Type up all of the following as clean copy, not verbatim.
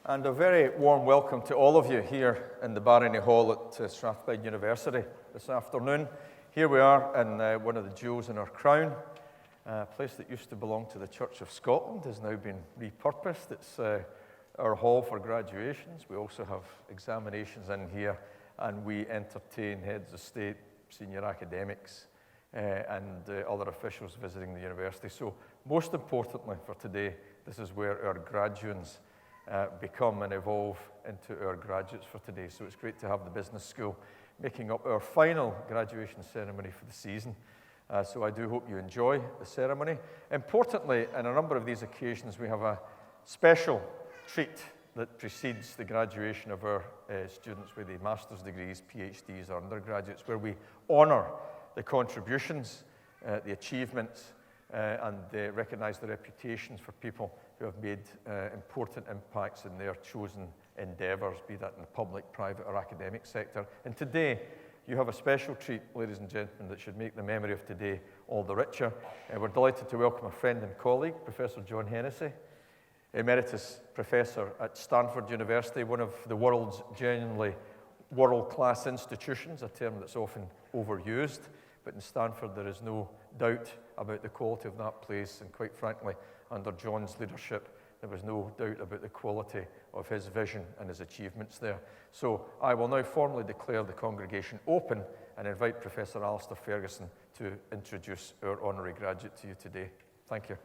And a very warm welcome to all of you here in the Barony Hall at Strathclyde University this afternoon. Here we are in one of the jewels in our crown. A place that used to belong to the Church of Scotland has now been repurposed. It's our hall for graduations. We also have examinations in here, and we entertain heads of state, senior academics, and other officials visiting the university. So most importantly for today, this is where our graduates become and evolve into our graduates for today. So it's great to have the business school making up our final graduation ceremony for the season. So I do hope you enjoy the ceremony. Importantly, in a number of these occasions, we have a special treat that precedes the graduation of our students with the master's degrees, PhDs, or undergraduates, where we honour the contributions, the achievements, and recognise the reputations for people who have made important impacts in their chosen endeavours, be that in the public, private, or academic sector. And today, you have a special treat, ladies and gentlemen, that should make the memory of today all the richer. We're delighted to welcome a friend and colleague, Professor John Hennessy, Emeritus Professor at Stanford University, one of the world's genuinely world-class institutions, a term that's often overused. But in Stanford, there is no doubt about the quality of that place, and quite frankly, under John's leadership, there was no doubt about the quality of his vision and his achievements there. So I will now formally declare the congregation open and invite Professor Alistair Ferguson to introduce our honorary graduate to you today. Thank you.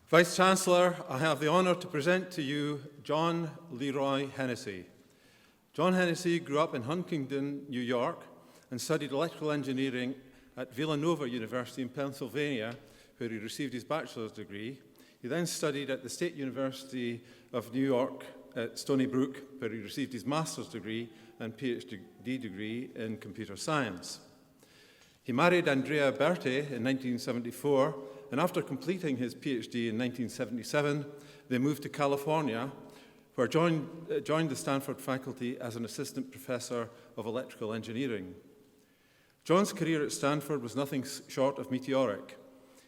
Vice-Chancellor, I have the honour to present to you John Leroy Hennessy. John Hennessy grew up in Huntington, New York, and studied electrical engineering at Villanova University in Pennsylvania, where he received his bachelor's degree. He then studied at the State University of New York at Stony Brook, where he received his master's degree and PhD degree in computer science. He married Andrea Berti in 1974, and after completing his PhD in 1977, they moved to California, where joined the Stanford faculty as an assistant professor of electrical engineering. John's career at Stanford was nothing short of meteoric.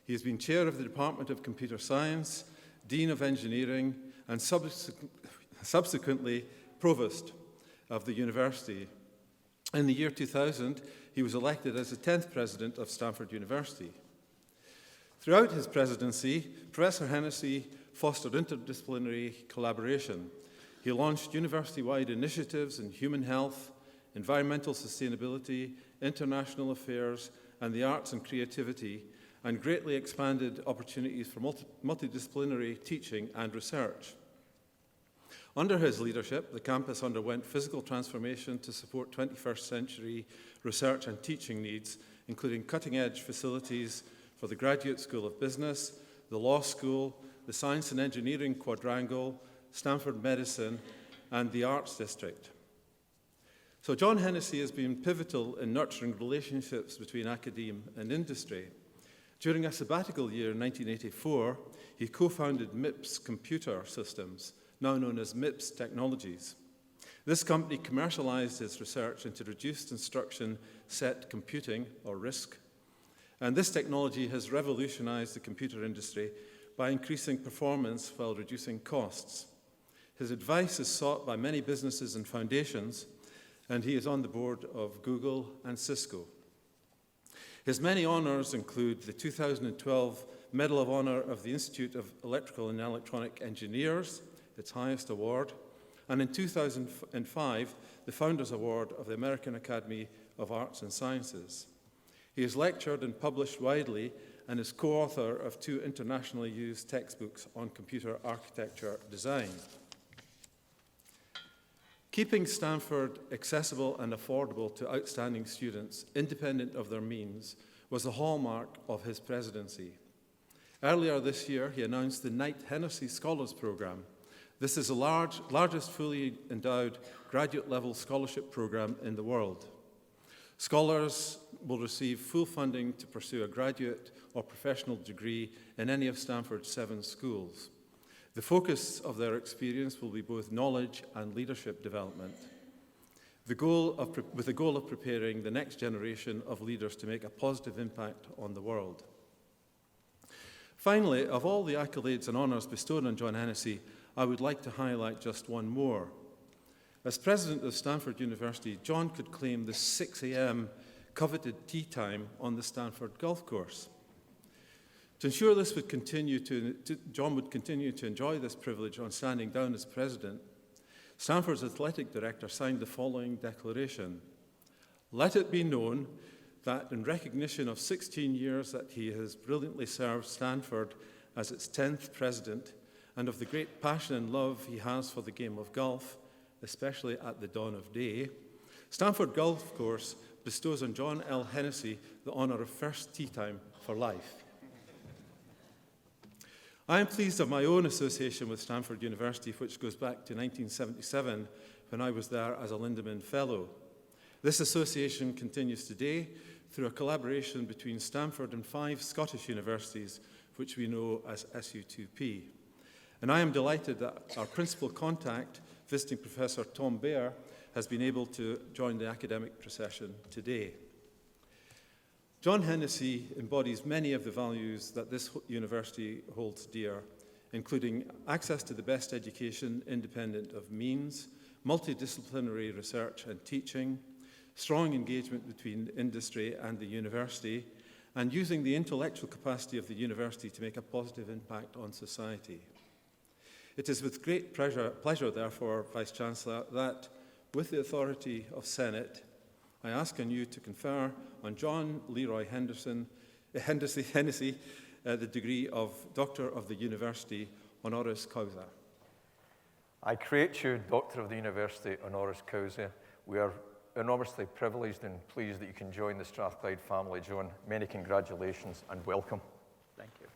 He has been chair of the Department of Computer Science, dean of engineering, and subsequently provost of the university. In the year 2000, he was elected as the 10th president of Stanford University. Throughout his presidency, Professor Hennessy fostered interdisciplinary collaboration. He launched university-wide initiatives in human health, environmental sustainability, international affairs, and the arts and creativity, and greatly expanded opportunities for multidisciplinary teaching and research. Under his leadership, the campus underwent physical transformation to support 21st century research and teaching needs, including cutting-edge facilities for the Graduate School of Business, the Law School, the Science and Engineering Quadrangle, Stanford Medicine, and the Arts District. So John Hennessy has been pivotal in nurturing relationships between academe and industry. During a sabbatical year in 1984, he co-founded MIPS Computer Systems, now known as MIPS Technologies. This company commercialized its research into reduced instruction set computing, or RISC, and this technology has revolutionized the computer industry by increasing performance while reducing costs. His advice is sought by many businesses and foundations, and he is on the board of Google and Cisco. His many honors include the 2012 Medal of Honor of the Institute of Electrical and Electronic Engineers, its highest award, and in 2005, the Founders Award of the American Academy of Arts and Sciences. He has lectured and published widely and is co-author of 2 internationally used textbooks on computer architecture design. Keeping Stanford accessible and affordable to outstanding students, independent of their means, was a hallmark of his presidency. Earlier this year, he announced the Knight Hennessy Scholars Program. This is the largest fully endowed graduate-level scholarship program in the world. Scholars will receive full funding to pursue a graduate or professional degree in any of Stanford's 7 schools. The focus of their experience will be both knowledge and leadership development. with the goal of preparing the next generation of leaders to make a positive impact on the world. Finally, of all the accolades and honours bestowed on John Hennessy, I would like to highlight just one more. As president of Stanford University, John could claim the 6 a.m. coveted tea time on the Stanford golf course. To ensure this would John would continue to enjoy this privilege on standing down as president, Stanford's athletic director signed the following declaration: "Let it be known that in recognition of 16 years that he has brilliantly served Stanford as its 10th president, and of the great passion and love he has for the game of golf, especially at the dawn of day, Stanford Golf Course bestows on John L. Hennessy the honor of first tee time for life." I am pleased of my own association with Stanford University, which goes back to 1977 when I was there as a Lindemann Fellow. This association continues today through a collaboration between Stanford and 5 Scottish universities, which we know as SU2P. And I am delighted that our principal contact, visiting Professor Tom Baer, has been able to join the academic procession today. John Hennessy embodies many of the values that this university holds dear, including access to the best education independent of means, multidisciplinary research and teaching, strong engagement between industry and the university, and using the intellectual capacity of the university to make a positive impact on society. It is with great pleasure, therefore, Vice-Chancellor, that with the authority of Senate, I ask on you to confer on John Leroy Hennessy the degree of Doctor of the University honoris causa. I create you Doctor of the University honoris causa. We are enormously privileged and pleased that you can join the Strathclyde family, John. Many congratulations and welcome. Thank you.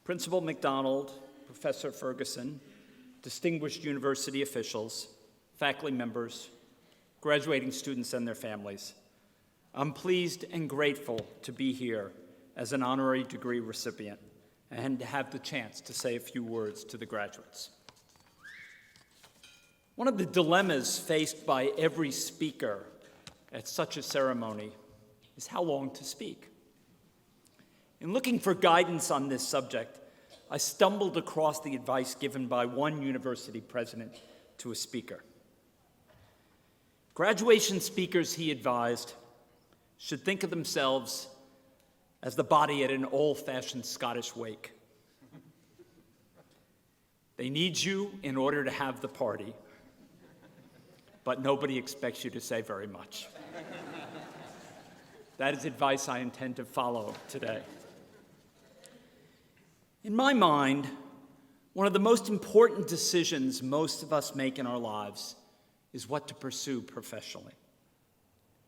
Principal McDonald, Professor Ferguson, distinguished university officials, faculty members, graduating students and their families, I'm pleased and grateful to be here as an honorary degree recipient and to have the chance to say a few words to the graduates. One of the dilemmas faced by every speaker at such a ceremony is how long to speak. In looking for guidance on this subject, I stumbled across the advice given by one university president to a speaker. Graduation speakers, he advised, should think of themselves as the body at an old-fashioned Scottish wake. They need you in order to have the party, but nobody expects you to say very much. That is advice I intend to follow today. In my mind, one of the most important decisions most of us make in our lives is what to pursue professionally.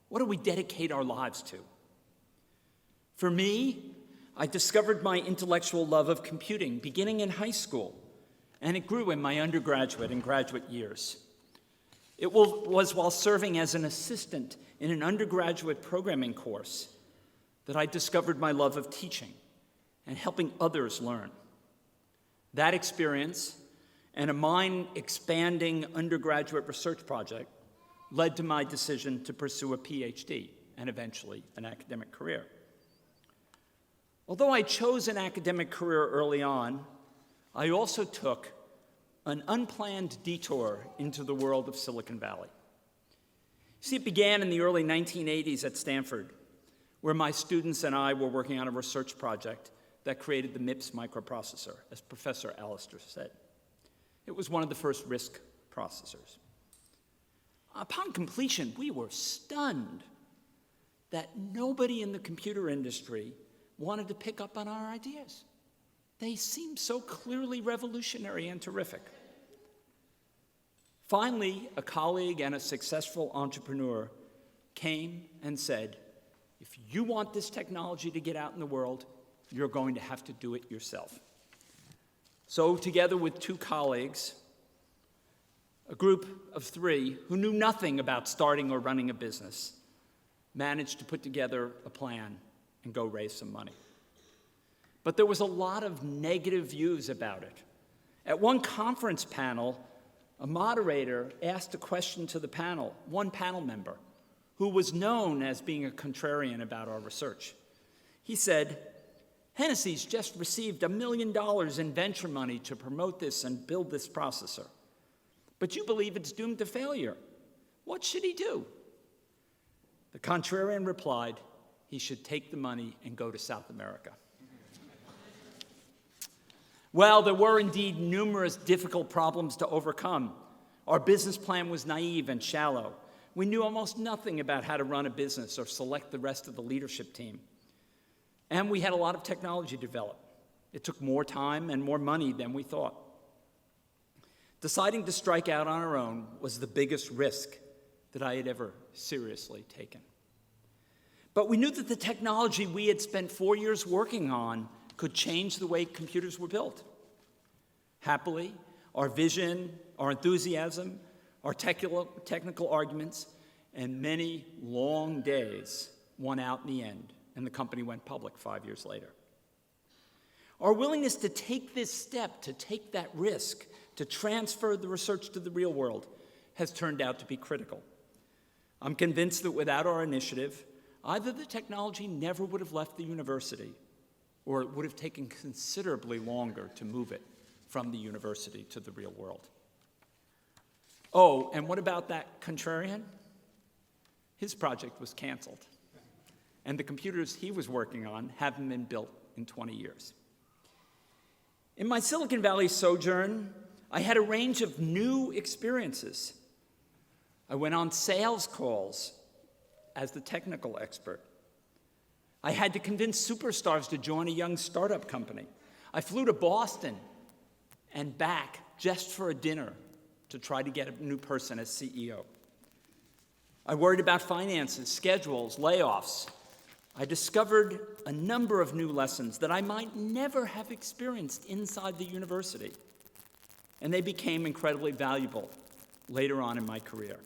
What do we dedicate our lives to? For me, I discovered my intellectual love of computing beginning in high school, and it grew in my undergraduate and graduate years. It was while serving as an assistant in an undergraduate programming course that I discovered my love of teaching and helping others learn. That experience and a mind-expanding undergraduate research project led to my decision to pursue a PhD and eventually an academic career. Although I chose an academic career early on, I also took an unplanned detour into the world of Silicon Valley. See, it began in the early 1980s at Stanford, where my students and I were working on a research project that created the MIPS microprocessor, as Professor Allister said. It was one of the first RISC processors. Upon completion, we were stunned that nobody in the computer industry wanted to pick up on our ideas. They seemed so clearly revolutionary and terrific. Finally, a colleague and a successful entrepreneur came and said, If you want this technology to get out in the world, you're going to have to do it yourself. So together with 2 colleagues, a group of 3 who knew nothing about starting or running a business managed to put together a plan and go raise some money. But there was a lot of negative views about it. At one conference panel, a moderator asked a question to the panel, one panel member, who was known as being a contrarian about our research. He said, Hennessy's just received $1 million in venture money to promote this and build this processor. But you believe it's doomed to failure. What should he do? The contrarian replied, he should take the money and go to South America. Well, there were indeed numerous difficult problems to overcome. Our business plan was naive and shallow. We knew almost nothing about how to run a business or select the rest of the leadership team. And we had a lot of technology to develop. It took more time and more money than we thought. Deciding to strike out on our own was the biggest risk that I had ever seriously taken. But we knew that the technology we had spent 4 years working on could change the way computers were built. Happily, our vision, our enthusiasm, our technical arguments, and many long days won out in the end, and the company went public 5 years later. Our willingness to take this step, to take that risk, to transfer the research to the real world, has turned out to be critical. I'm convinced that without our initiative, either the technology never would have left the university, or it would have taken considerably longer to move it from the university to the real world. Oh, and what about that contrarian? His project was canceled, and the computers he was working on haven't been built in 20 years. In my Silicon Valley sojourn, I had a range of new experiences. I went on sales calls as the technical expert. I had to convince superstars to join a young startup company. I flew to Boston and back just for a dinner to try to get a new person as CEO. I worried about finances, schedules, layoffs. I discovered a number of new lessons that I might never have experienced inside the university, and they became incredibly valuable later on in my career.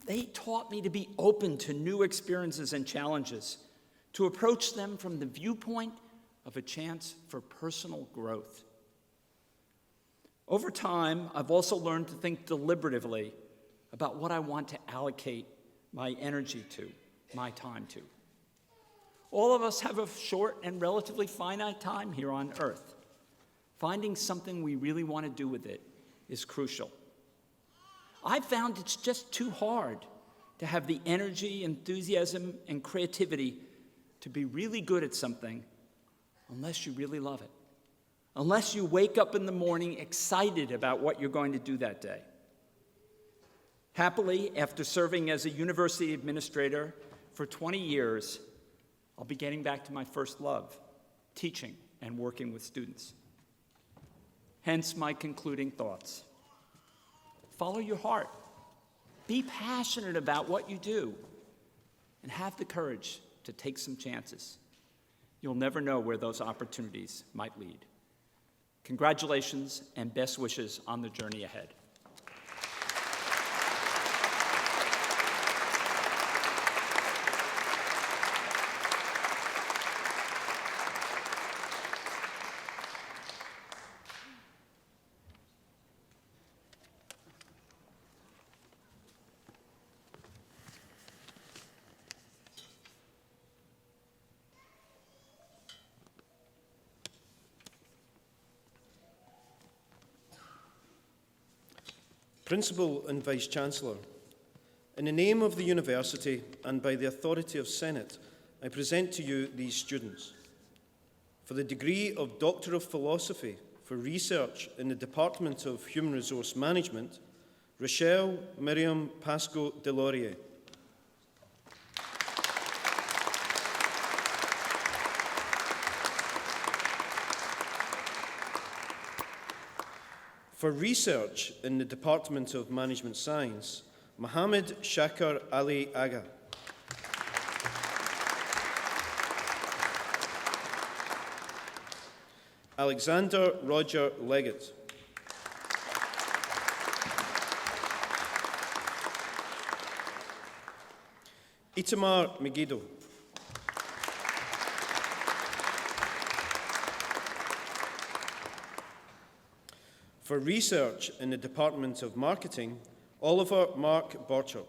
They taught me to be open to new experiences and challenges, to approach them from the viewpoint of a chance for personal growth. Over time, I've also learned to think deliberatively about what I want to allocate my energy to, my time to. All of us have a short and relatively finite time here on Earth. Finding something we really want to do with it is crucial. I've found it's just too hard to have the energy, enthusiasm, and creativity to be really good at something unless you really love it. Unless you wake up in the morning excited about what you're going to do that day. Happily, after serving as a university administrator for 20 years, I'll be getting back to my first love, teaching and working with students. Hence my concluding thoughts. Follow your heart. Be passionate about what you do, and have the courage to take some chances. You'll never know where those opportunities might lead. Congratulations and best wishes on the journey ahead. Principal and Vice-Chancellor, in the name of the University and by the authority of Senate, I present to you these students. For the degree of Doctor of Philosophy for research in the Department of Human Resource Management, Rochelle Miriam Pascoe Delorier. For research in the Department of Management Science, Mohammed Shakar Ali Aga. Alexander Roger Leggett. Itamar Megiddo. For research in the Department of Marketing, Oliver Mark Borchert.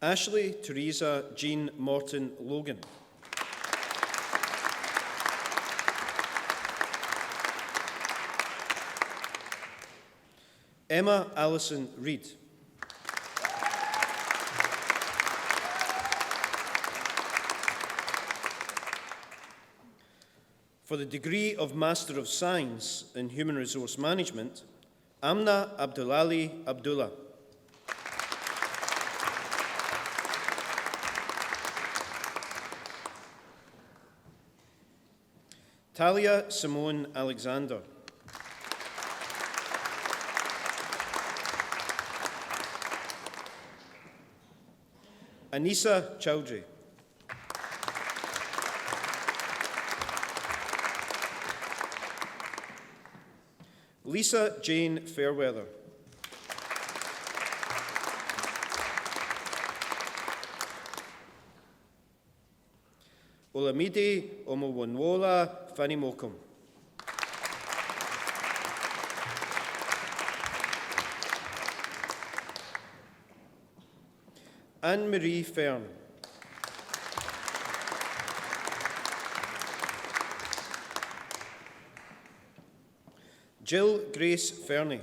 Ashley Teresa Jean Morton Logan. Emma Allison Reid. For the degree of Master of Science in Human Resource Management, Amna Abdulali Abdullah. Talia Simone Alexander. Anisa Chowdhury. Lisa Jane Fairweather. Olamide Omowonwola Fanimokum. Anne-Marie Fern. Jill Grace Fernie.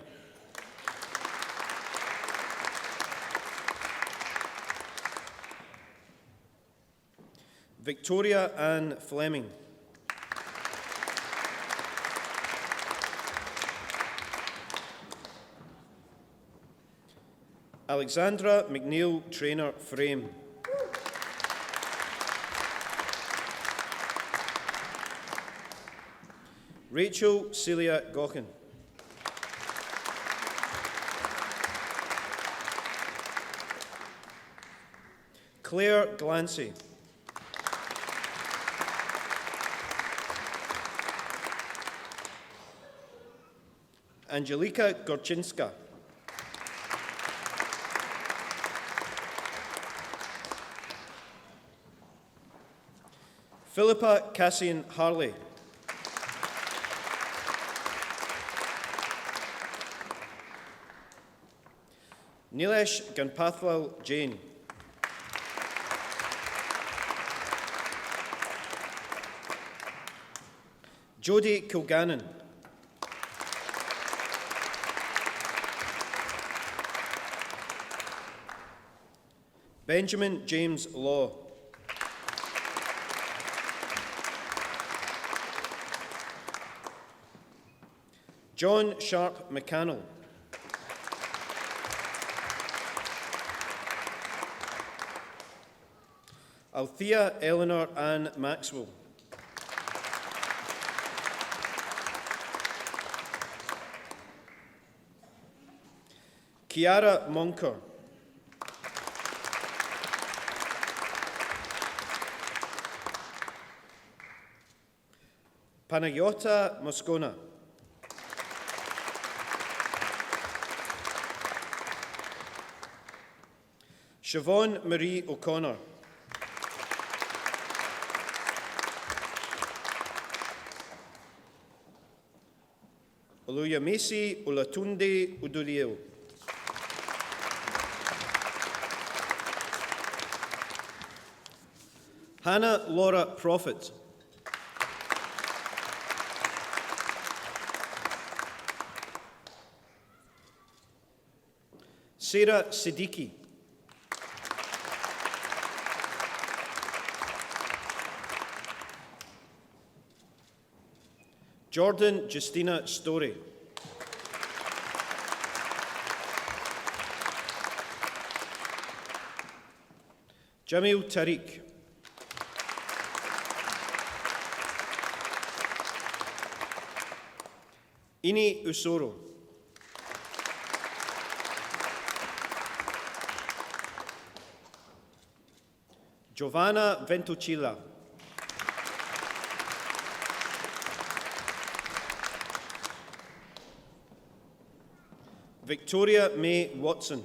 Victoria Ann Fleming. Alexandra McNeil Trainer Frame. Rachel Celia Gawkin. Claire Glancy. Angelika Gorczynska. Philippa Cassian Harley. Nilesh Ganpathwal Jain. Jodie Kilgannon. Benjamin James Law. John Sharp McCannell. Althea Eleanor Ann Maxwell. Kiara Monker. Panayota Moscona. Siobhan Marie O'Connor. Oluyemisi Olatunde Udulio. Hannah Laura Prophet. Sarah Siddiqui. Jordan Justina Story. Jamil Tariq. Ini Usoro. Giovanna Ventocilla. Victoria May Watson.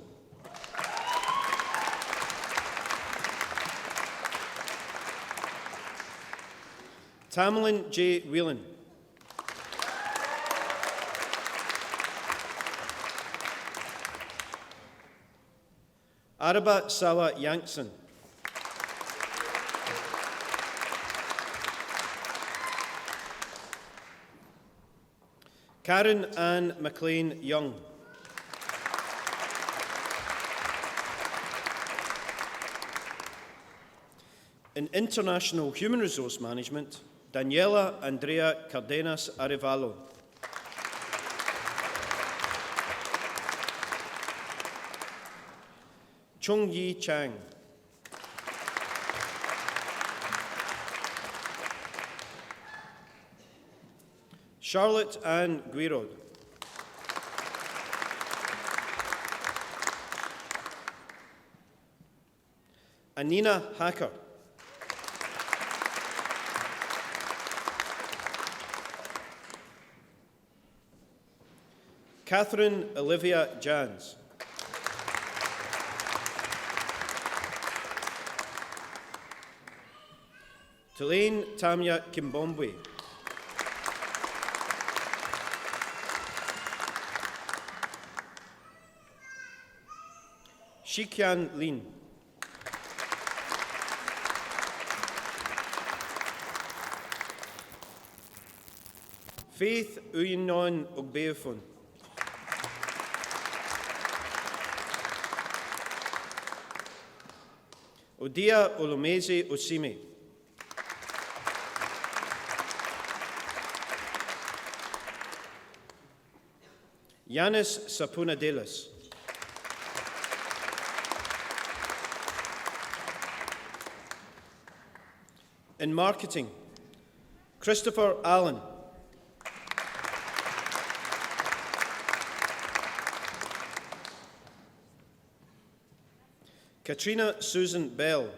Tamlin J. Whelan. Araba Sawa Yankson. Karen Ann McLean Young. In International Human Resource Management, Daniela Andrea Cardenas Arevalo. Chung Yi Chang. Charlotte Ann Guirod. Anina Hacker. Catherine Olivia Jans. Tulane Tamya Kimbombwe. Shikyan Lin. Faith Uyinon Ogbeofun. Odia Olumeze Osime. Yanis Sapunadelis. In marketing, Christopher Allen. Katrina Susan Bell.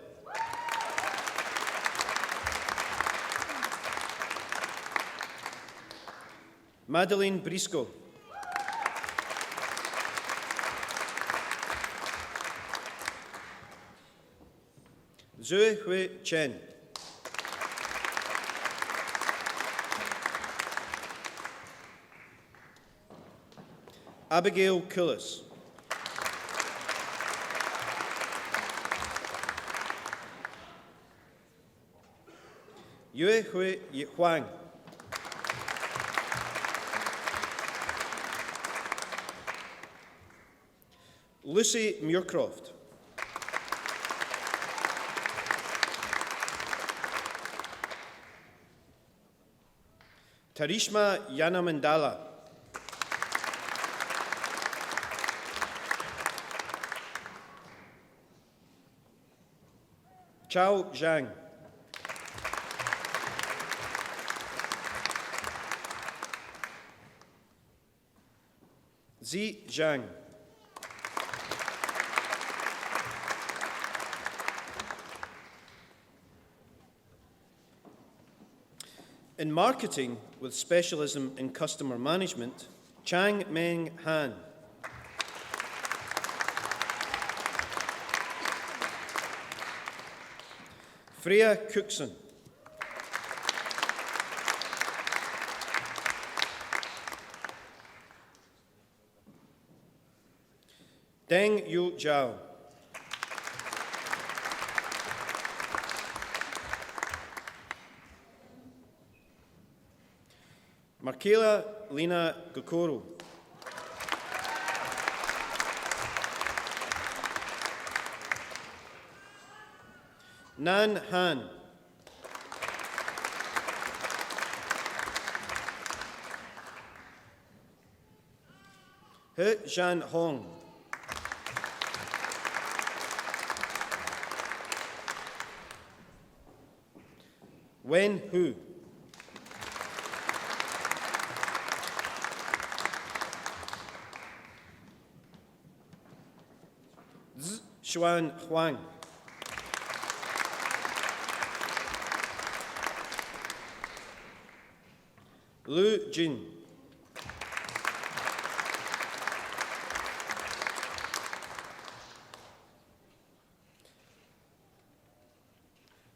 Madeline Briscoe. Zhe Hui Chen. Abigail Cullis. Yue Hui Huang. Lucy Muircroft. Tarishma Yanamandala. Chao Zhang. Zi Zhang. In marketing with specialism in customer management, Chang Meng Han. Freya Cookson. Deng Yu Zhao. Markela Lina Gokoro. Nan Han. He Zhan Hong. Wen Hu. Z Xuan Huang. Lu Jin.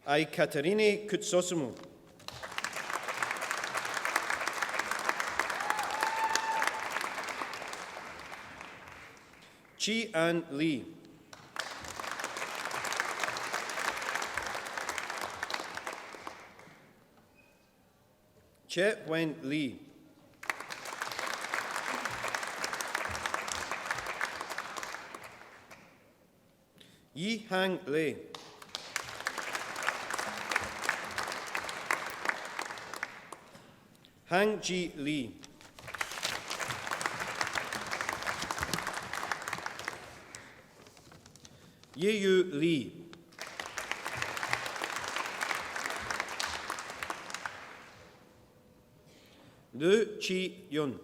I Katerine Kutsosimo. Chi An Lee. Che Wen Lee. Yi Hang Lei. Hang Ji Lee. Yeyu Lee. Lu Chi Yun.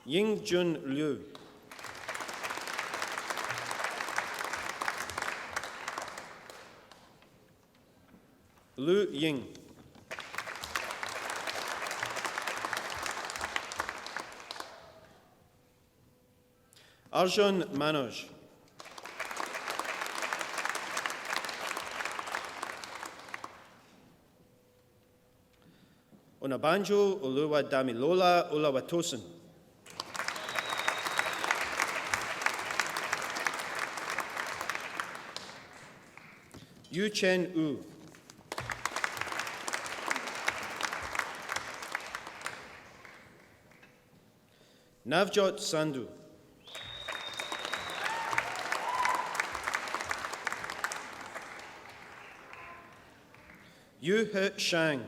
Ying Jun Liu. Lu Ying. Arjun Manoj. Onabanjo Oluwa Damilola Olawatosin. Yu Chen U. Navjot Sandhu. Yu He Shang.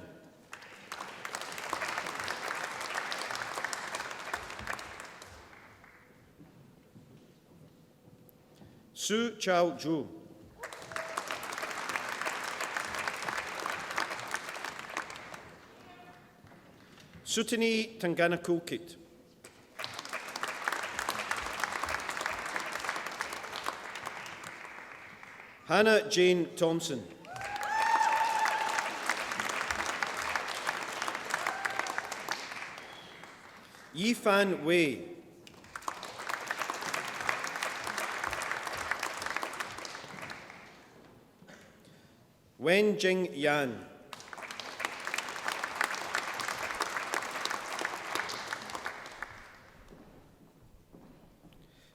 Su Chao Zhu. Sutini Tanganakulkit. Hannah Jane Thompson. Yifan Wei. Wen Jing Yan.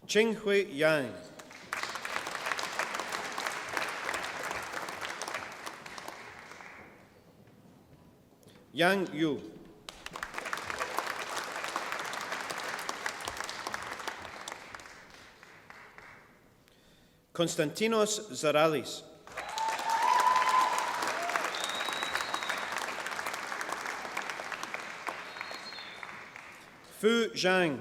Ching Hui Yang. Yang Yu. Konstantinos Zaralis. Fu Zhang.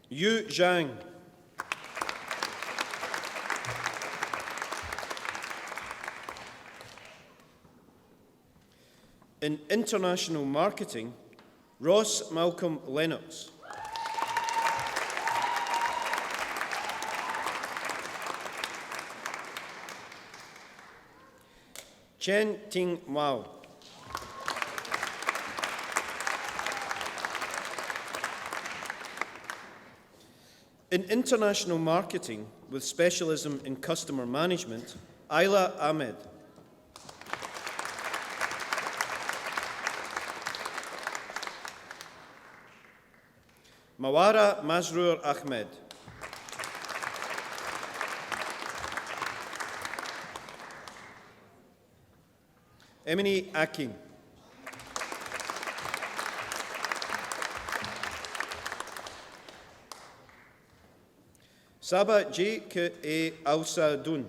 Yu Zhang. In international marketing, Ross Malcolm Lennox. Chen Ting Mao. In international marketing with specialism in customer management, Ayla Ahmed. Mawara Masroor Ahmed. Emily Akin. Saba J. K. A. Al-Sadoun.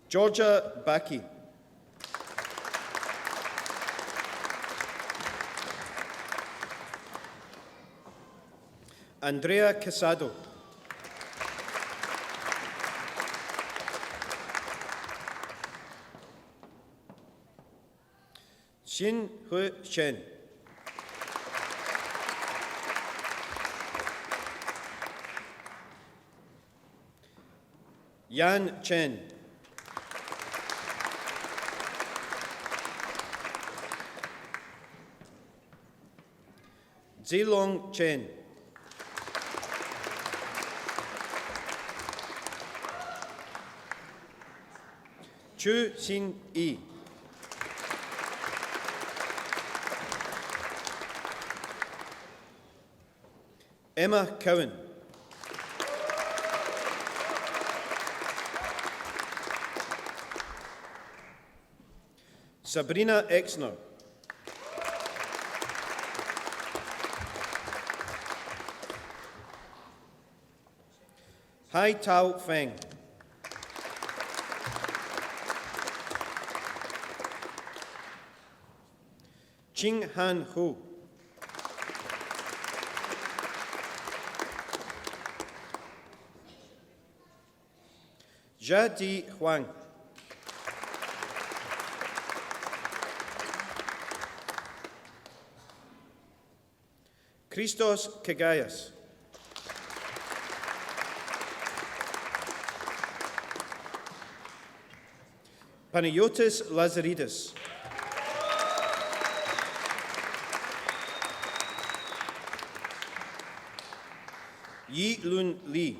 Georgia Baki. Andrea Casado. Xin Hui Chen. Yan Chen. Zilong Chen. Chu Xin Yi. Emma Cowan. Sabrina Exner. Hai Tao Feng. Ching Han Hu. Jia Di Huang. Christos Kagayas. Panayotis Lazaridis. Yi Lun Lee.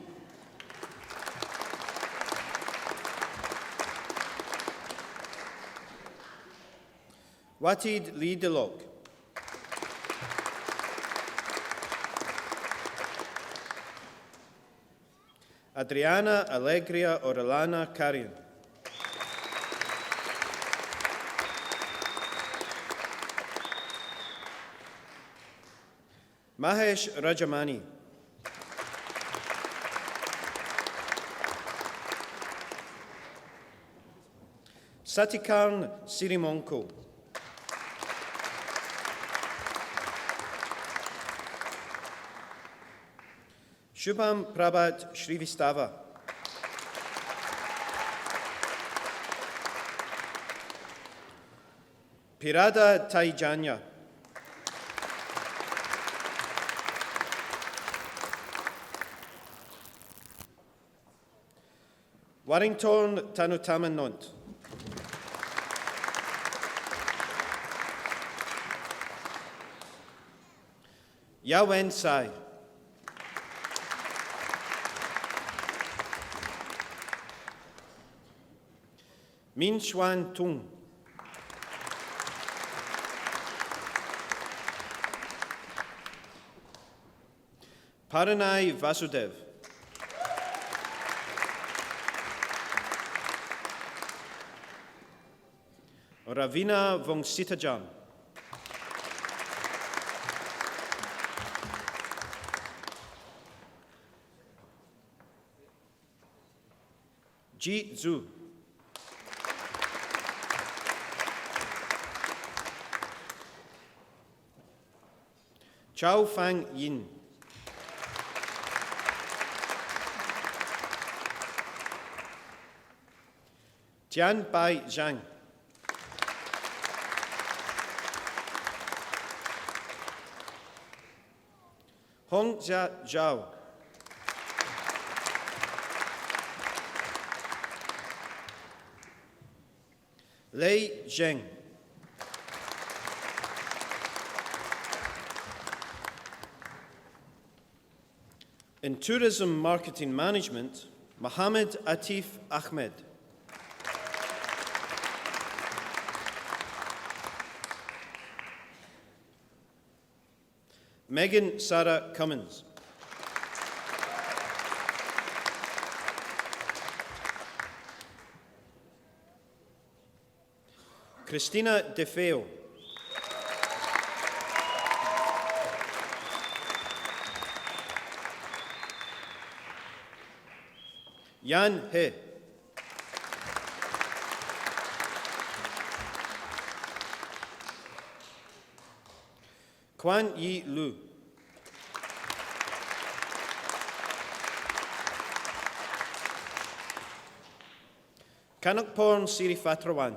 Watid Lee Delok. Adriana Allegria Orellana Carian. Mahesh Rajamani. Satikarn Sirimonko. Shubham Prabhat Shrivastava. Pirada Taijanya. Warrington Tanutamanont. Yawen Sai. Min Xuan Tung. Paranai Vasudev. Ravina Vongsitajan. Ji Zhu. Chao Fang Yin. Tian Bai Zhang. Hong Jia Zhao. Lei Zheng. In tourism marketing management, Mohammed Atif Ahmed. Megan Sarah Cummins. Christina DeFeo. Yan He. Quan Yi Lu. Kanakporn Siri Fatrawan.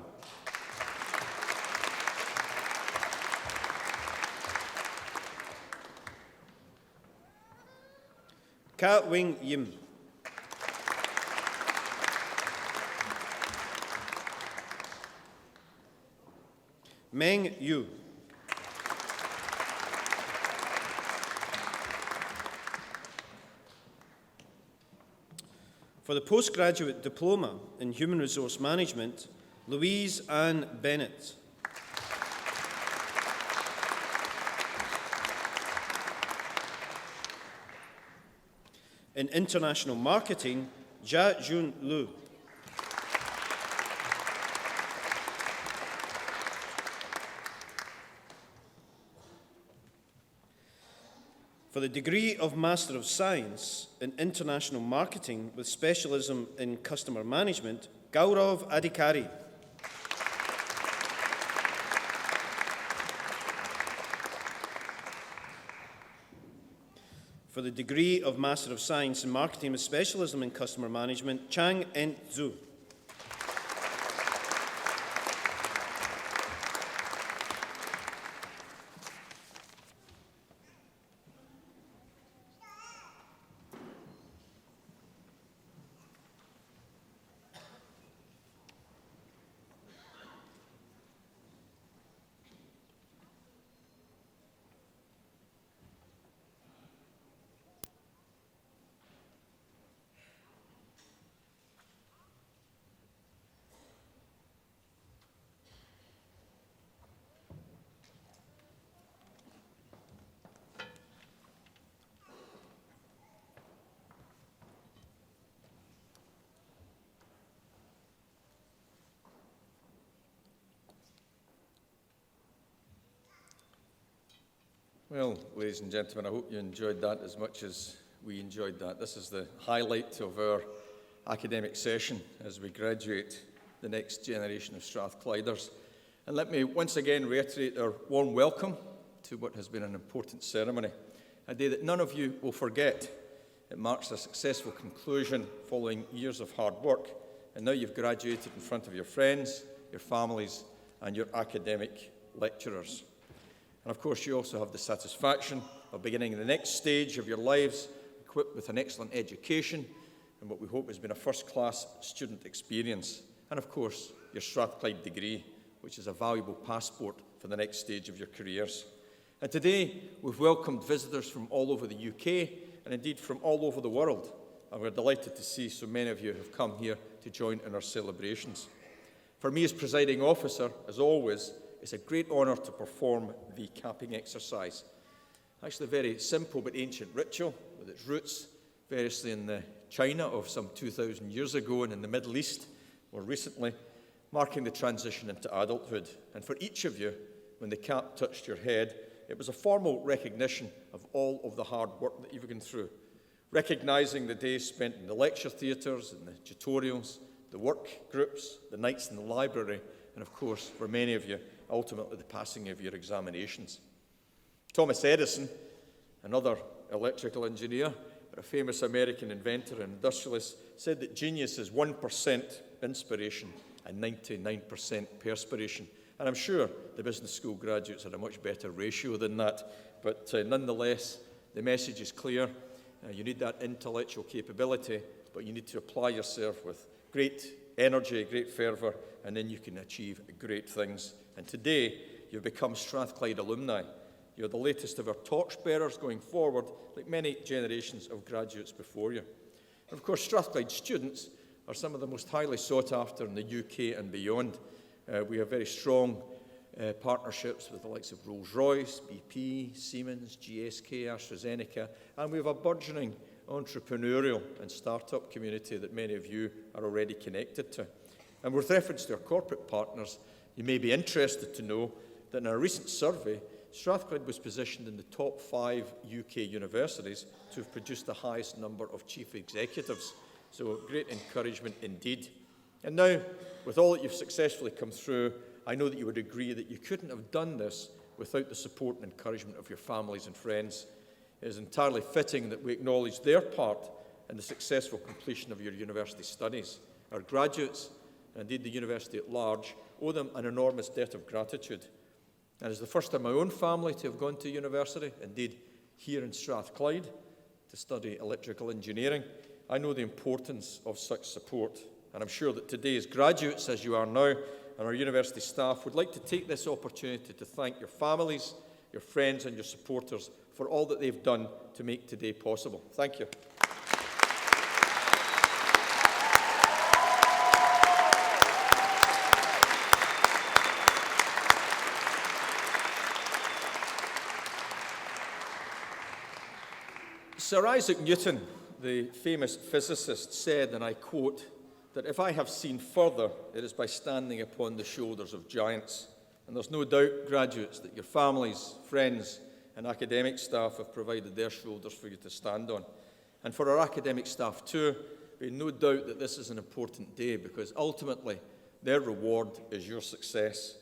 Ka Wing Yim. Meng Yu. For the postgraduate diploma in Human Resource Management, Louise Ann Bennett. In International Marketing, Jia Jun Lu. For the degree of Master of Science in International Marketing with specialism in Customer Management, Gaurav Adhikari. For the degree of Master of Science in Marketing with specialism in Customer Management, Chang Ent Zhu. Well, ladies and gentlemen, I hope you enjoyed that as much as we enjoyed that. This is the highlight of our academic session as we graduate the next generation of Strathclyders. And let me once again reiterate our warm welcome to what has been an important ceremony, a day that none of you will forget. It marks a successful conclusion following years of hard work, and now you've graduated in front of your friends, your families, and your academic lecturers. And of course, you also have the satisfaction of beginning the next stage of your lives equipped with an excellent education and what we hope has been a first-class student experience. And of course, your Strathclyde degree, which is a valuable passport for the next stage of your careers. And today, we've welcomed visitors from all over the UK and indeed from all over the world. And we're delighted to see so many of you have come here to join in our celebrations. For me as presiding officer, as always, it's a great honour to perform the capping exercise. Actually a very simple but ancient ritual with its roots variously in the China of some 2,000 years ago and in the Middle East more recently, marking the transition into adulthood. And for each of you, when the cap touched your head, it was a formal recognition of all of the hard work that you've gone through, recognising the days spent in the lecture theatres and the tutorials, the work groups, the nights in the library, and of course, for many of you, ultimately the passing of your examinations. Thomas Edison, another electrical engineer, but a famous American inventor and industrialist, said that genius is 1% inspiration and 99% perspiration. And I'm sure the business school graduates had a much better ratio than that. But nonetheless, the message is clear. You need that intellectual capability, but you need to apply yourself with great energy, great fervour, and then you can achieve great things. And today, you've become Strathclyde alumni. You're the latest of our torchbearers going forward, like many generations of graduates before you. And of course, Strathclyde students are some of the most highly sought after in the UK and beyond. We have very strong partnerships with the likes of Rolls-Royce, BP, Siemens, GSK, AstraZeneca, and we have a burgeoning entrepreneurial and start-up community that many of you are already connected to. And with reference to our corporate partners, you may be interested to know that in a recent survey, Strathclyde was positioned in the top 5 UK universities to have produced the highest number of chief executives. So great encouragement indeed. And now, with all that you've successfully come through, I know that you would agree that you couldn't have done this without the support and encouragement of your families and friends. It is entirely fitting that we acknowledge their part in the successful completion of your university studies. Our graduates, and indeed the university at large, owe them an enormous debt of gratitude. And as the first in my own family to have gone to university, indeed here in Strathclyde, to study electrical engineering. I know the importance of such support, and I'm sure that today's graduates, as you are now, and our university staff would like to take this opportunity to thank your families, your friends and your supporters for all that they've done to make today possible. Thank you. Sir Isaac Newton, the famous physicist, said, and I quote, that if I have seen further, it is by standing upon the shoulders of giants. And there's no doubt, graduates, that your families, friends, and academic staff have provided their shoulders for you to stand on. And for our academic staff too, we have no doubt that this is an important day because ultimately their reward is your success.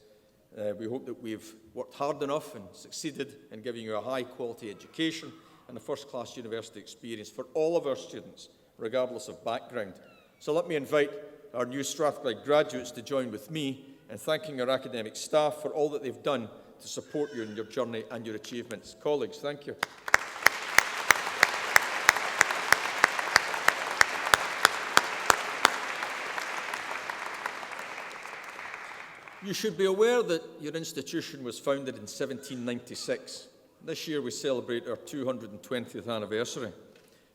We hope that we've worked hard enough and succeeded in giving you a high-quality education and a first-class university experience for all of our students, regardless of background. So let me invite our new Strathclyde graduates to join with me in thanking our academic staff for all that they've done to support you in your journey and your achievements. Colleagues, thank you. You should be aware that your institution was founded in 1796. This year we celebrate our 220th anniversary.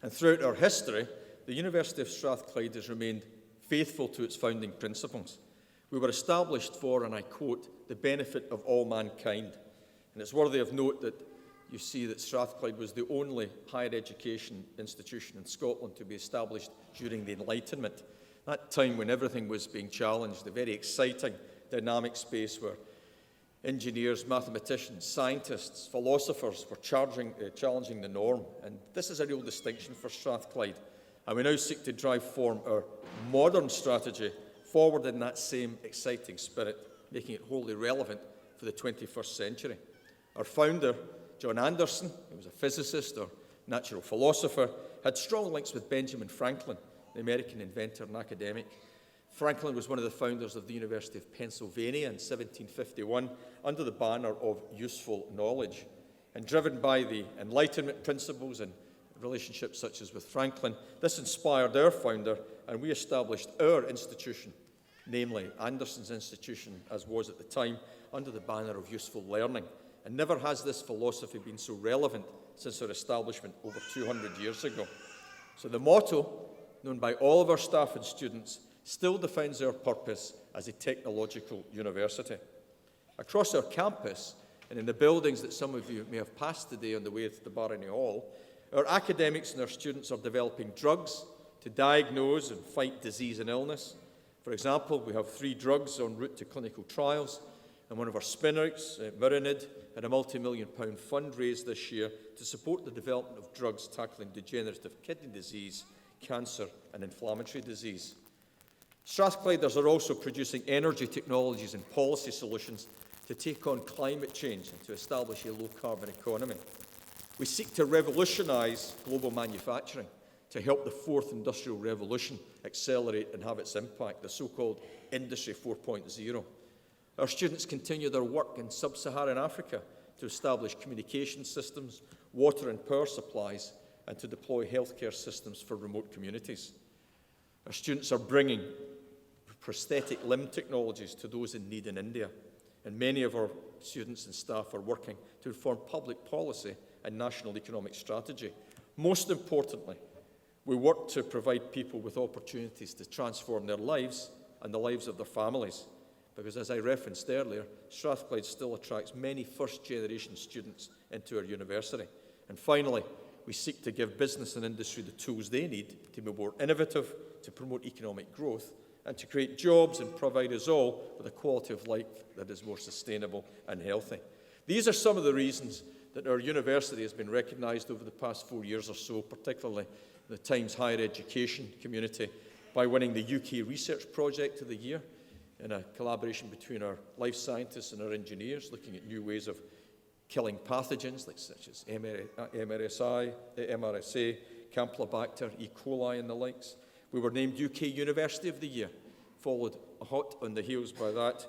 And throughout our history, the University of Strathclyde has remained faithful to its founding principles. We were established for, and I quote, the benefit of all mankind. And it's worthy of note that you see that Strathclyde was the only higher education institution in Scotland to be established during the Enlightenment, that time when everything was being challenged, a very exciting, dynamic space where engineers, mathematicians, scientists, philosophers were challenging the norm. And this is a real distinction for Strathclyde. And we now seek to drive forward our modern strategy forward in that same exciting spirit, making it wholly relevant for the 21st century. Our founder, John Anderson, who was a physicist or natural philosopher, had strong links with Benjamin Franklin, the American inventor and academic. Franklin was one of the founders of the University of Pennsylvania in 1751 under the banner of useful knowledge. And driven by the Enlightenment principles and relationships such as with Franklin, this inspired our founder, and we established our institution, namely Anderson's institution, as was at the time, under the banner of useful learning. And never has this philosophy been so relevant since our establishment over 200 years ago. So the motto, known by all of our staff and students, still defines our purpose as a technological university. Across our campus, and in the buildings that some of you may have passed today on the way to the Barony Hall, our academics and our students are developing drugs to diagnose and fight disease and illness. For example, we have 3 drugs en route to clinical trials, and one of our spin-outs, Myronid, had a multi-million-pound fund raised this year to support the development of drugs tackling degenerative kidney disease, cancer, and inflammatory disease. Strathclyders are also producing energy technologies and policy solutions to take on climate change and to establish a low-carbon economy. We seek to revolutionise global manufacturing to help the 4th Industrial Revolution accelerate and have its impact, the so-called Industry 4.0. Our students continue their work in sub-Saharan Africa to establish communication systems, water and power supplies, and to deploy healthcare systems for remote communities. Our students are bringing prosthetic limb technologies to those in need in India, and many of our students and staff are working to inform public policy and national economic strategy. Most importantly, we work to provide people with opportunities to transform their lives and the lives of their families, because as I referenced earlier, Strathclyde still attracts many first-generation students into our university. And finally, we seek to give business and industry the tools they need to be more innovative, to promote economic growth, and to create jobs and provide us all with a quality of life that is more sustainable and healthy. These are some of the reasons that our university has been recognised over the past 4 years or so, particularly the Times Higher Education community, by winning the UK Research Project of the Year in a collaboration between our life scientists and our engineers, looking at new ways of killing pathogens such as MRSA, Campylobacter, E. coli and the likes. We were named UK University of the Year, followed hot on the heels by that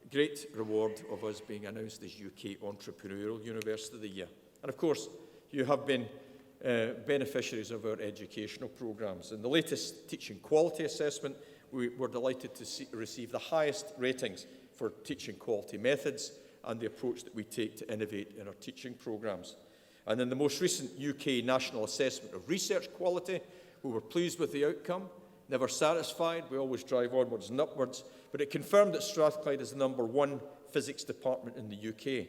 great reward of us being announced as UK Entrepreneurial University of the Year. And of course, you have been beneficiaries of our educational programmes. In the latest teaching quality assessment, we were delighted to receive the highest ratings for teaching quality methods and the approach that we take to innovate in our teaching programmes. And in the most recent UK National Assessment of Research Quality, we were pleased with the outcome. Never satisfied, we always drive onwards and upwards, but it confirmed that Strathclyde is the #1 physics department in the UK.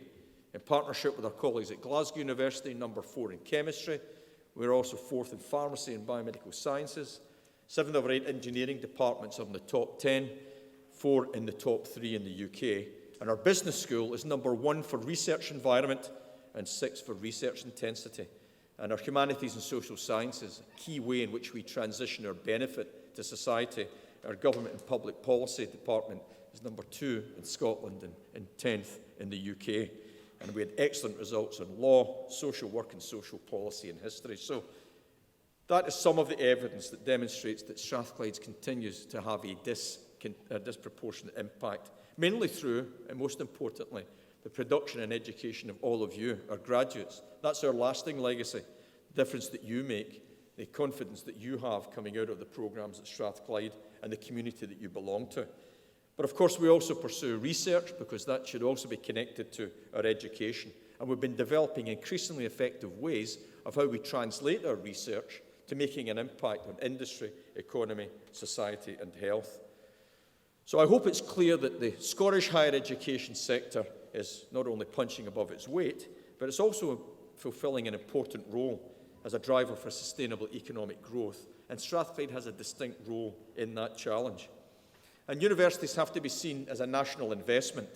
In partnership with our colleagues at Glasgow University, #4 in chemistry. We're also 4th in pharmacy and biomedical sciences. 7 of our 8 engineering departments are in the top 10, 4 in the top 3 in the UK. And our business school is #1 for research environment and 6 for research intensity. And our humanities and social sciences, a key way in which we transition our benefit to society, our government and public policy department is #2 in Scotland and 10th in the UK. And we had excellent results on law, social work and social policy and history. So that is some of the evidence that demonstrates that Strathclyde continues to have a disproportionate impact, mainly through, and most importantly, the production and education of all of you, our graduates. That's our lasting legacy, the difference that you make, the confidence that you have coming out of the programmes at Strathclyde and the community that you belong to. But of course, we also pursue research because that should also be connected to our education. And we've been developing increasingly effective ways of how we translate our research to making an impact on industry, economy, society and health. So I hope it's clear that the Scottish higher education sector is not only punching above its weight, but it's also fulfilling an important role as a driver for sustainable economic growth. And Strathclyde has a distinct role in that challenge. And universities have to be seen as a national investment,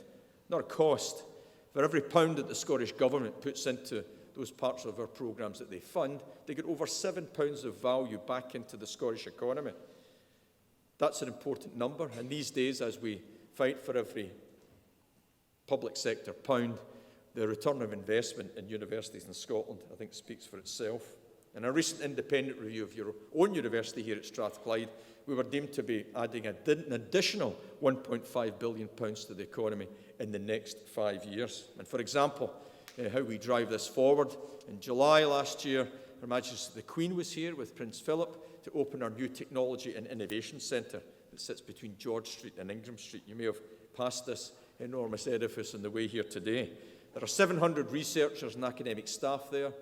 not a cost. For every pound that the Scottish Government puts into those parts of our programmes that they fund, they get over £7 of value back into the Scottish economy. That's an important number, and these days, as we fight for every public sector pound, the return of investment in universities in Scotland, I think, speaks for itself. In a recent independent review of your own university here at Strathclyde, we were deemed to be adding an additional £1.5 billion to the economy in the next 5 years. And for example, how we drive this forward, in July last year, Her Majesty the Queen was here with Prince Philip to open our new Technology and Innovation Centre that sits between George Street and Ingram Street. You may have passed this enormous edifice on the way here today. There are 700 researchers and academic staff there,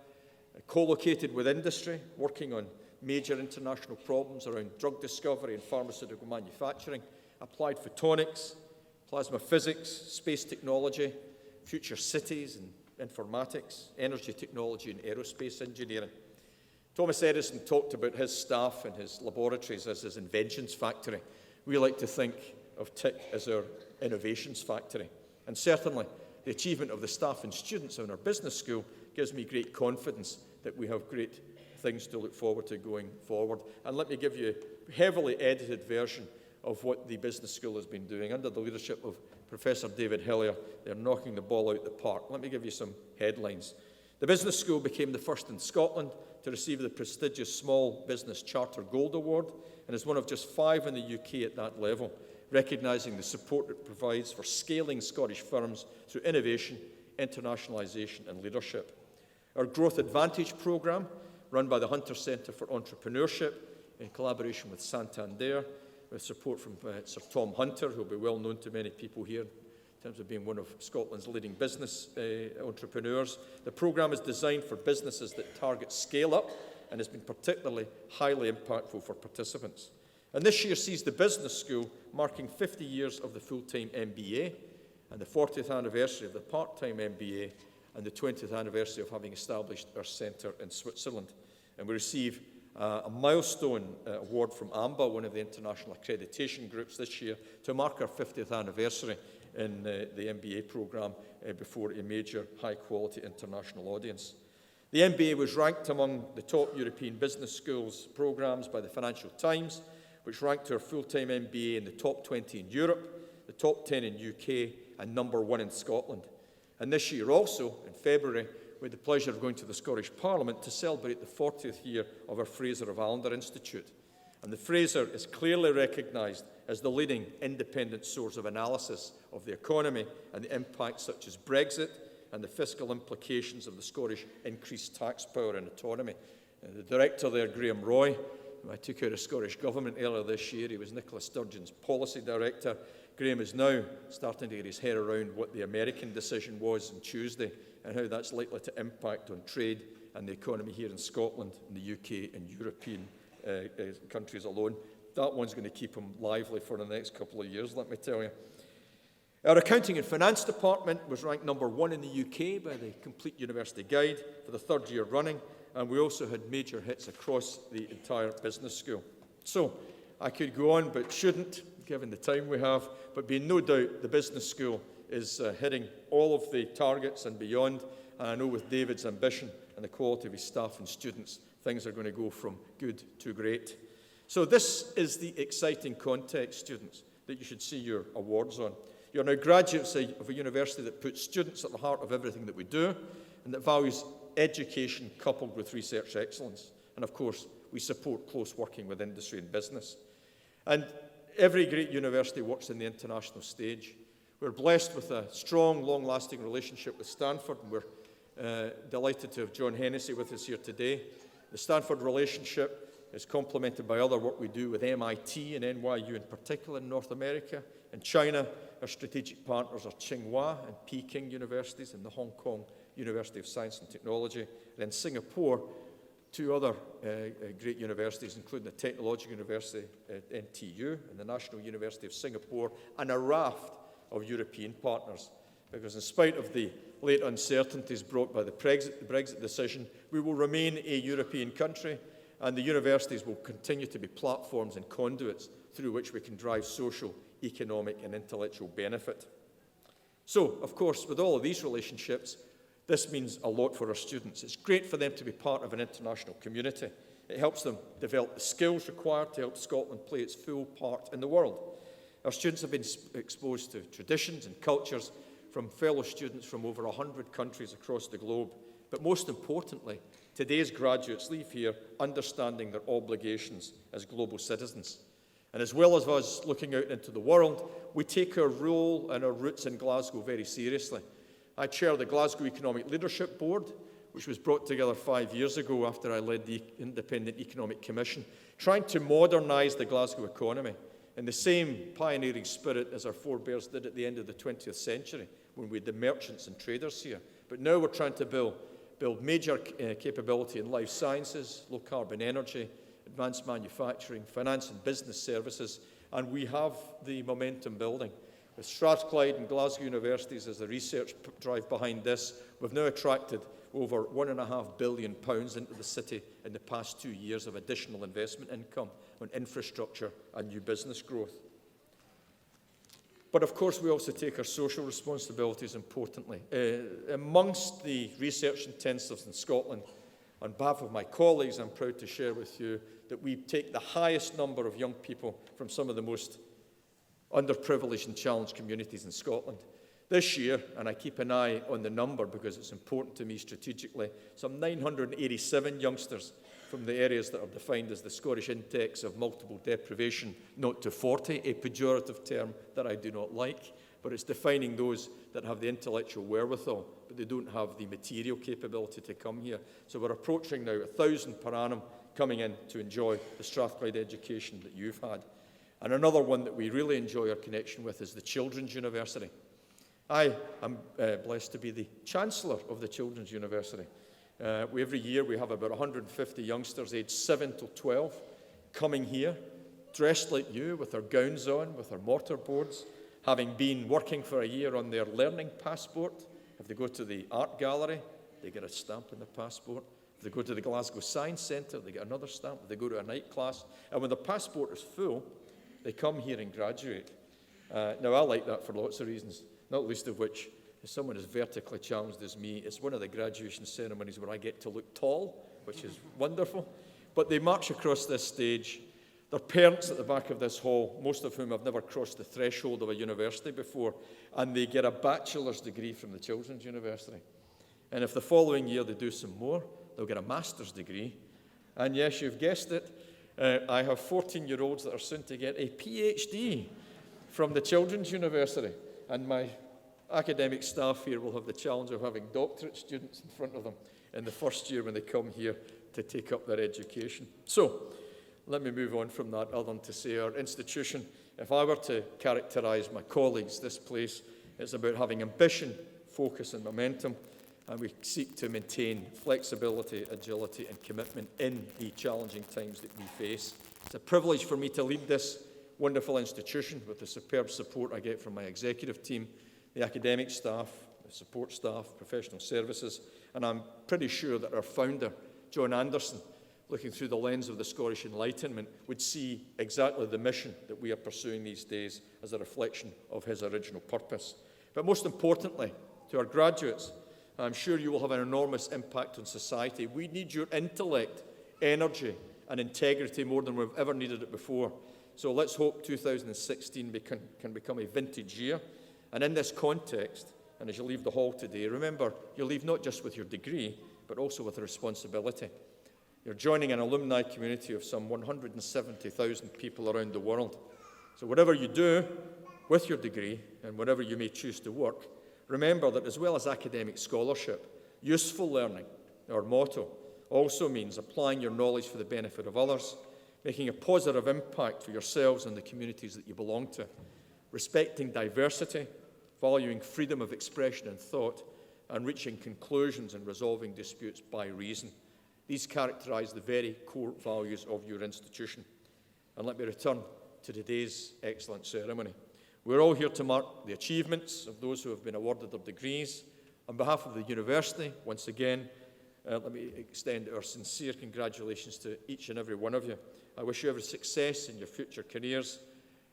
co-located with industry, working on major international problems around drug discovery and pharmaceutical manufacturing, applied photonics, plasma physics, space technology, future cities and informatics, energy technology and aerospace engineering. Thomas Edison talked about his staff and his laboratories as his inventions factory. We like to think of TIC as our innovations factory. And certainly, the achievement of the staff and students in our business school gives me great confidence that we have great things to look forward to going forward. And let me give you a heavily edited version of what the business school has been doing. Under the leadership of Professor David Hillier, they're knocking the ball out the park. Let me give you some headlines. The business school became the first in Scotland to receive the prestigious Small Business Charter Gold Award and is one of just 5 in the UK at that level, recognising the support it provides for scaling Scottish firms through innovation, internationalisation and leadership. Our Growth Advantage programme, run by the Hunter Centre for Entrepreneurship in collaboration with Santander, with support from Sir Tom Hunter, who will be well known to many people here in terms of being one of Scotland's leading business entrepreneurs. The programme is designed for businesses that target scale up and has been particularly highly impactful for participants. And this year sees the business school marking 50 years of the full-time MBA and the 40th anniversary of the part-time MBA and the 20th anniversary of having established our centre in Switzerland. And we receive a milestone award from AMBA, one of the international accreditation groups this year, to mark our 50th anniversary in the MBA programme before a major high-quality international audience. The MBA was ranked among the top European business schools programmes by the Financial Times, which ranked our full-time MBA in the top 20 in Europe, the top 10 in UK, and #1 in Scotland. And this year also, in February, we had the pleasure of going to the Scottish Parliament to celebrate the 40th year of our Fraser of Allender Institute. And the Fraser is clearly recognised as the leading independent source of analysis of the economy and the impacts such as Brexit and the fiscal implications of the Scottish increased tax power and autonomy. The director there, Graham Roy, who I took out of Scottish Government earlier this year, he was Nicola Sturgeon's policy director. Graham is now starting to get his head around what the American decision was on Tuesday and how that's likely to impact on trade and the economy here in Scotland, in the UK and European countries alone. That one's going to keep him lively for the next couple of years, let me tell you. Our Accounting and Finance Department was ranked number 1 in the UK by the Complete University Guide for the 3rd year running, and we also had major hits across the entire business school. So I could go on, but shouldn't, given the time we have, but be no doubt the business school is hitting all of the targets and beyond, and I know with David's ambition and the quality of his staff and students, things are going to go from good to great. So this is the exciting context, students, that you should see your awards on. You're now graduates of a university that puts students at the heart of everything that we do and that values education coupled with research excellence. And of course, we support close working with industry and business. And every great university works in the international stage. We're blessed with a strong, long-lasting relationship with Stanford, and we're delighted to have John Hennessy with us here today. The Stanford relationship is complemented by other work we do with MIT and NYU in particular in North America. In China, our strategic partners are Tsinghua and Peking universities and the Hong Kong University of Science and Technology. And in Singapore, 2 other great universities, including the Technological University at NTU and the National University of Singapore, and a raft of European partners. Because in spite of the late uncertainties brought by the Brexit decision, we will remain a European country, and the universities will continue to be platforms and conduits through which we can drive social, economic and intellectual benefit. So, of course, with all of these relationships, this means a lot for our students. It's great for them to be part of an international community. It helps them develop the skills required to help Scotland play its full part in the world. Our students have been exposed to traditions and cultures from fellow students from over 100 countries across the globe. But most importantly, today's graduates leave here understanding their obligations as global citizens. And as well as us looking out into the world, we take our role and our roots in Glasgow very seriously. I chair the Glasgow Economic Leadership Board, which was brought together 5 years ago after I led the Independent Economic Commission, trying to modernise the Glasgow economy in the same pioneering spirit as our forebears did at the end of the 20th century when we had the merchants and traders here. But now we're trying to build major capability in life sciences, low-carbon energy, advanced manufacturing, finance and business services, and we have the momentum building. With Strathclyde and Glasgow universities as the research drive behind this, we've now attracted over £1.5 billion into the city in the past 2 years of additional investment income on infrastructure and new business growth. But of course, we also take our social responsibilities importantly. Amongst the research intensives in Scotland, on behalf of my colleagues, I'm proud to share with you that we take the highest number of young people from some of the most underprivileged and challenged communities in Scotland. This year, and I keep an eye on the number because it's important to me strategically, some 987 youngsters from the areas that are defined as the Scottish Index of Multiple Deprivation, not to 40, a pejorative term that I do not like, but it's defining those that have the intellectual wherewithal, but they don't have the material capability to come here. So we're approaching now 1,000 per annum coming in to enjoy the Strathclyde education that you've had. And another one that we really enjoy our connection with is the Children's University. I am blessed to be the Chancellor of the Children's University. Every year we have about 150 youngsters aged 7 to 12 coming here, dressed like you, with their gowns on, with their mortarboards, having been working for a year on their learning passport. If they go to the art gallery, they get a stamp on the passport. If they go to the Glasgow Science Centre, they get another stamp. If they go to a night class, and when the passport is full, they come here and graduate. Now, I like that for lots of reasons, not least of which, as someone as vertically challenged as me, it's one of the graduation ceremonies where I get to look tall, which is wonderful. But they march across this stage. Their parents at the back of this hall, most of whom have never crossed the threshold of a university before, and they get a bachelor's degree from the Children's University. And if the following year they do some more, they'll get a master's degree. And yes, you've guessed it, I have 14-year-olds that are soon to get a PhD from the Children's University. And my academic staff here will have the challenge of having doctorate students in front of them. in the first year when they come here to take up their education. So, let me move on from that, other than to say our institution, if I were to characterise my colleagues, this place, it's about having ambition, focus and momentum, and we seek to maintain flexibility, agility and commitment in the challenging times that we face. It's a privilege for me to lead this wonderful institution with the superb support I get from my executive team, the academic staff, the support staff, professional services, and I'm pretty sure that our founder, John Anderson, looking through the lens of the Scottish Enlightenment, would see exactly the mission that we are pursuing these days as a reflection of his original purpose. But most importantly, to our graduates, I'm sure you will have an enormous impact on society. We need your intellect, energy and integrity more than we've ever needed it before. So let's hope 2016 can become a vintage year. And in this context, and as you leave the hall today, remember, you leave not just with your degree, but also with a responsibility. You're joining an alumni community of some 170,000 people around the world. So whatever you do with your degree, and wherever you may choose to work, remember that as well as academic scholarship, useful learning, our motto, also means applying your knowledge for the benefit of others, making a positive impact for yourselves and the communities that you belong to, respecting diversity, valuing freedom of expression and thought, and reaching conclusions and resolving disputes by reason. These characterise the very core values of your institution. And let me return to today's excellent ceremony. We're all here to mark the achievements of those who have been awarded their degrees. On behalf of the university, once again, let me extend our sincere congratulations to each and every one of you. I wish you every success in your future careers.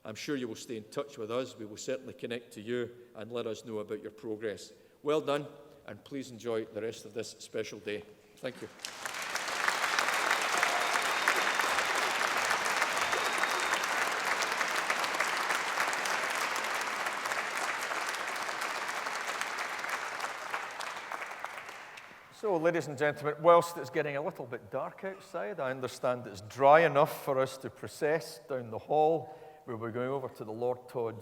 I'm sure you will stay in touch with us. We will certainly connect to you and let us know about your progress. Well done, and please enjoy the rest of this special day. Thank you. So, ladies and gentlemen, whilst it's getting a little bit dark outside, I understand it's dry enough for us to process down the hall. We'll be going over to the Lord Todd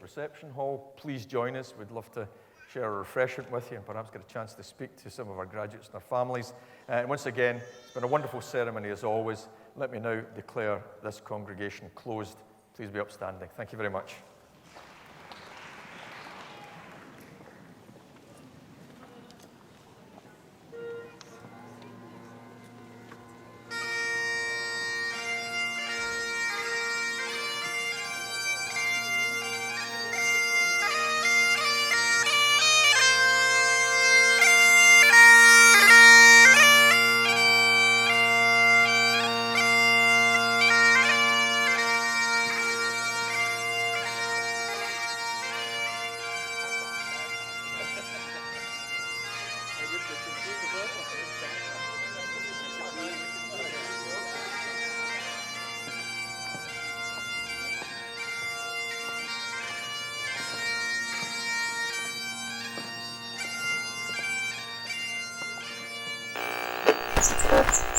reception hall. Please join us. We'd love to share a refreshment with you and perhaps get a chance to speak to some of our graduates and their families. And once again, it's been a wonderful ceremony as always. Let me now declare this congregation closed. Please be upstanding. Thank you very much. Thank you.